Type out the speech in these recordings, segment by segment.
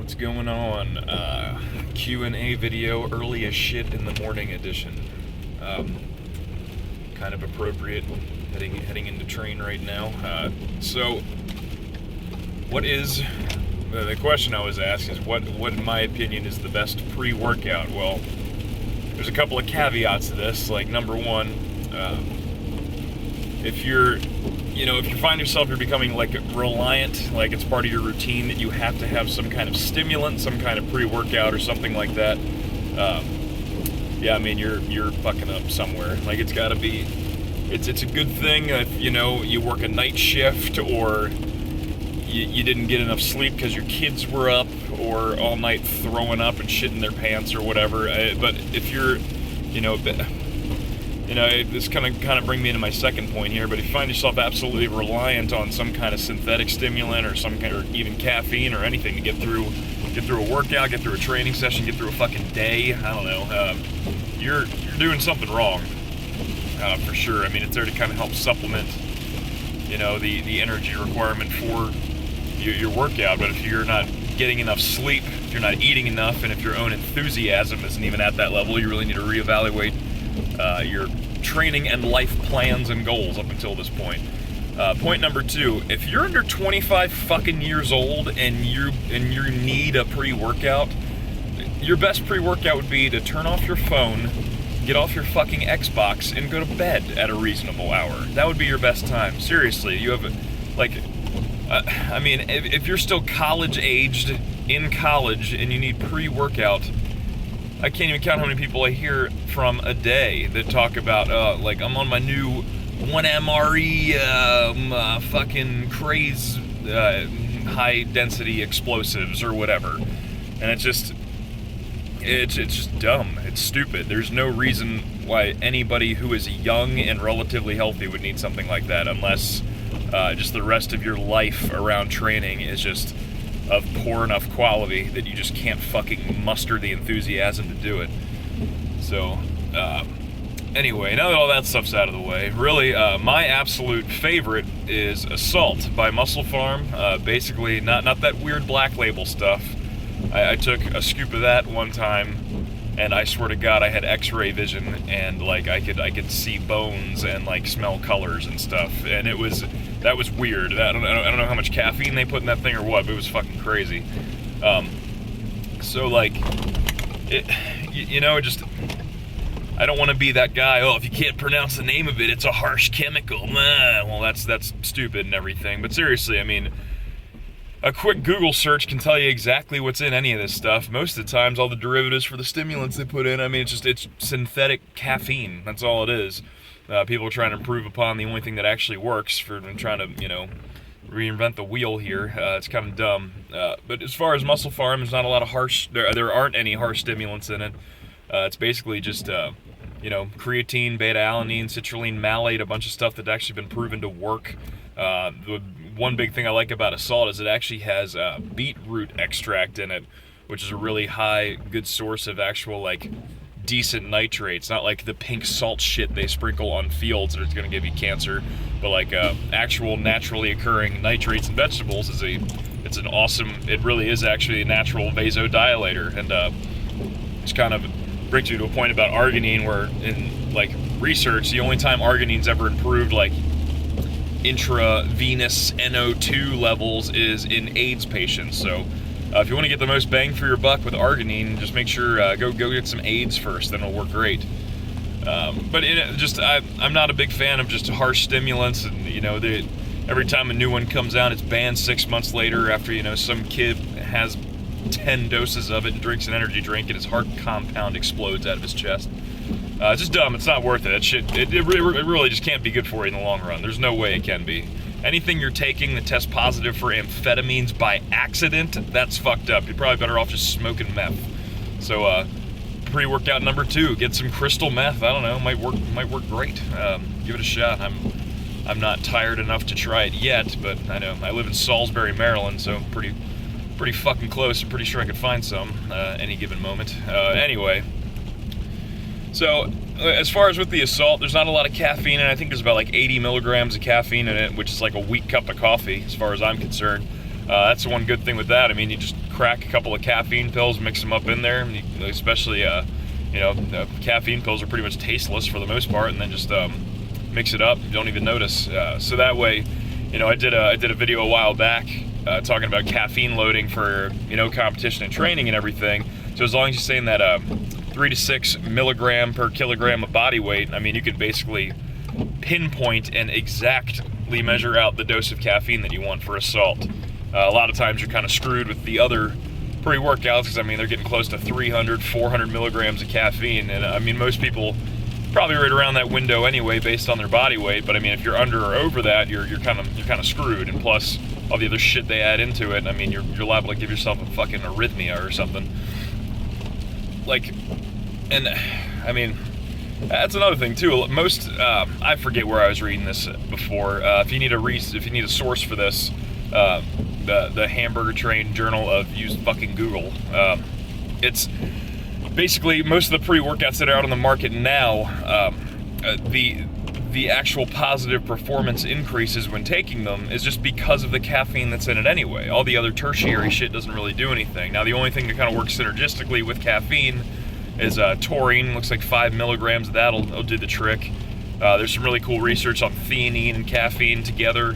What's going on? Q&A video, early as shit in the morning edition. Kind of appropriate, heading into train right now. So, what is the question I was asked is what in my opinion is the best pre-workout? Well, there's a couple of caveats to this. Like, number one, if you find yourself you're becoming like reliant, like it's part of your routine that you have to have some kind of stimulant, some kind of pre-workout or something like that, you're fucking up somewhere. Like, it's got to be, it's a good thing if you work a night shift, or you didn't get enough sleep because your kids were up or all night throwing up and shitting their pants or whatever. But if you're, this kind of bring me into my second point here. But if you find yourself absolutely reliant on some kind of synthetic stimulant or or even caffeine or anything to get through a workout, get through a training session, get through a fucking day, I don't know, you're doing something wrong, for sure. I mean, it's there to kind of help supplement, the energy requirement for your workout. But if you're not getting enough sleep, if you're not eating enough, and if your own enthusiasm isn't even at that level, you really need to reevaluate your training and life plans and goals up until this point. Point number two, if you're under 25 fucking years old and you need a pre-workout, your best pre-workout would be to turn off your phone, get off your fucking Xbox, and go to bed at a reasonable hour. That would be your best time. Seriously, you have, if you're still college-aged, in college, and you need pre-workout, I can't even count how many people I hear from a day that talk about, I'm on my new 1MRE fucking craze high-density explosives or whatever. And it's just dumb. It's stupid. There's no reason why anybody who is young and relatively healthy would need something like that, unless just the rest of your life around training is just of poor enough quality that you just can't fucking muster the enthusiasm to do it. So, anyway, now that all that stuff's out of the way, really, my absolute favorite is Assault by Muscle Farm. Basically, not that weird black label stuff. I took a scoop of that one time, and I swear to God, I had X-ray vision, and I could see bones and smell colors and stuff, and that was weird. I don't know how much caffeine they put in that thing or what, but it was fucking crazy. I don't want to be that guy, if you can't pronounce the name of it, it's a harsh chemical. Well, that's stupid and everything. But seriously, I mean, a quick Google search can tell you exactly what's in any of this stuff. Most of the times, all the derivatives for the stimulants they put in, I mean, it's synthetic caffeine. That's all it is. People are trying to improve upon the only thing that actually works and trying to, reinvent the wheel here. It's kind of dumb. But as far as Muscle Farm, there's not a lot of there aren't any harsh stimulants in it. It's basically just, creatine, beta-alanine, citrulline, malate, a bunch of stuff that's actually been proven to work. The one big thing I like about Assault is it actually has beetroot extract in it, which is a really good source of actual, decent nitrates. Not like the pink salt shit they sprinkle on fields that it's going to give you cancer, but actual naturally occurring nitrates in vegetables it really is actually a natural vasodilator. And it's kind of brings you to a point about arginine, where in research, the only time arginine's ever improved intravenous NO2 levels is in AIDS patients. So if you want to get the most bang for your buck with arginine, just make sure go get some AIDS first, then it'll work great. But I'm not a big fan of just harsh stimulants, and every time a new one comes out, it's banned 6 months later after some kid has 10 doses of it and drinks an energy drink and his heart compound explodes out of his chest. It's just dumb. It's not worth it. That shit, it really just can't be good for you in the long run. There's no way it can be. Anything you're taking that tests positive for amphetamines by accident, that's fucked up. You're probably better off just smoking meth. So, pre-workout number 2, get some crystal meth. I don't know, might work great. Give it a shot. I'm not tired enough to try it yet, but I know I live in Salisbury, Maryland, so pretty fucking close. I'm pretty sure I could find some any given moment. Anyway, so as far as with the Assault, there's not a lot of caffeine, and I think there's about 80 milligrams of caffeine in it, which is like a weak cup of coffee, as far as I'm concerned. That's the one good thing with that. I mean, you just crack a couple of caffeine pills, mix them up in there, and especially, caffeine pills are pretty much tasteless for the most part, and then just mix it up. You don't even notice. So that way, I did a video a while back talking about caffeine loading for, competition and training and everything. So as long as you're saying that 3 to 6 milligram per kilogram of body weight, I mean, you can basically pinpoint and exactly measure out the dose of caffeine that you want for a salt. A lot of times you're kind of screwed with the other pre-workouts because, I mean, they're getting close to 300, 400 milligrams of caffeine. And, I mean, most people probably right around that window anyway based on their body weight. But, I mean, if you're under or over that, you're kind of screwed. And plus, all the other shit they add into it, I mean, you're liable to give yourself a fucking arrhythmia or something. I mean, that's another thing too. Most, I forget where I was reading this before. If you need a source for this, the Hamburger Train Journal use fucking Google. It's basically most of the pre-workouts that are out on the market now. The actual positive performance increases when taking them is just because of the caffeine that's in it anyway. All the other tertiary shit doesn't really do anything. Now, the only thing that kind of works synergistically with caffeine is taurine. Looks like 5 milligrams of that'll do the trick. There's some really cool research on theanine and caffeine together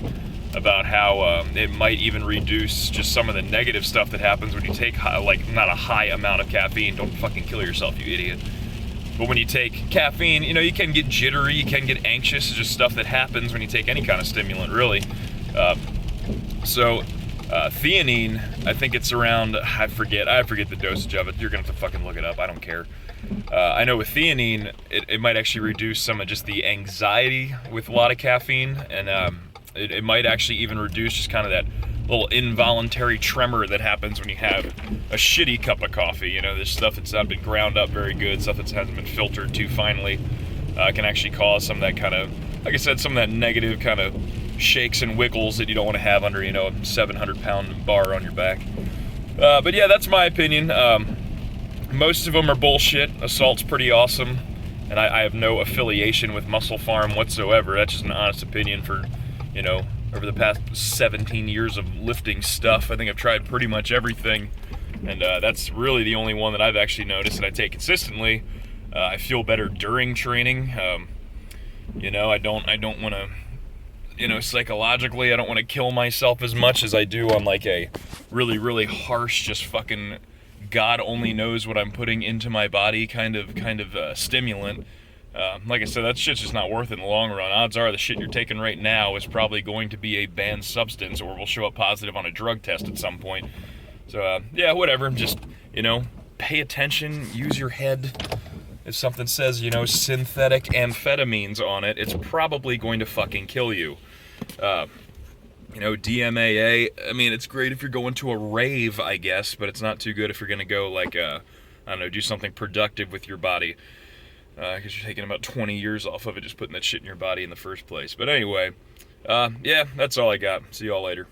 about how it might even reduce just some of the negative stuff that happens when you take not a high amount of caffeine. Don't fucking kill yourself, you idiot. But when you take caffeine, you can get jittery, you can get anxious. It's just stuff that happens when you take any kind of stimulant, really. Theanine, I think it's around, I forget the dosage of it. You're gonna have to fucking look it up. I don't care. I know with theanine, it might actually reduce some of just the anxiety with a lot of caffeine, and it might actually even reduce just kind of that little involuntary tremor that happens when you have a shitty cup of coffee. This stuff that's not been ground up very good, stuff that hasn't been filtered too finely, can actually cause some of that kind of, like I said, some of that negative kind of shakes and wiggles that you don't want to have under, a 700-pound bar on your back. But yeah, that's my opinion. Most of them are bullshit. Assault's pretty awesome, and I have no affiliation with Muscle Farm whatsoever. That's just an honest opinion for, over the past 17 years of lifting stuff. I think I've tried pretty much everything, and that's really the only one that I've actually noticed that I take consistently. I feel better during training. I don't want to, psychologically, I don't want to kill myself as much as I do on like a really, really harsh, just fucking God only knows what I'm putting into my body kind of stimulant. Like I said, that shit's just not worth it in the long run. Odds are the shit you're taking right now is probably going to be a banned substance or will show up positive on a drug test at some point. So, yeah, whatever. Just, pay attention, use your head. If something says, synthetic amphetamines on it, it's probably going to fucking kill you. DMAA, I mean, it's great if you're going to a rave, I guess, but it's not too good if you're going to go, do something productive with your body. Because you're taking about 20 years off of it just putting that shit in your body in the first place. But anyway, yeah, that's all I got. See y'all later.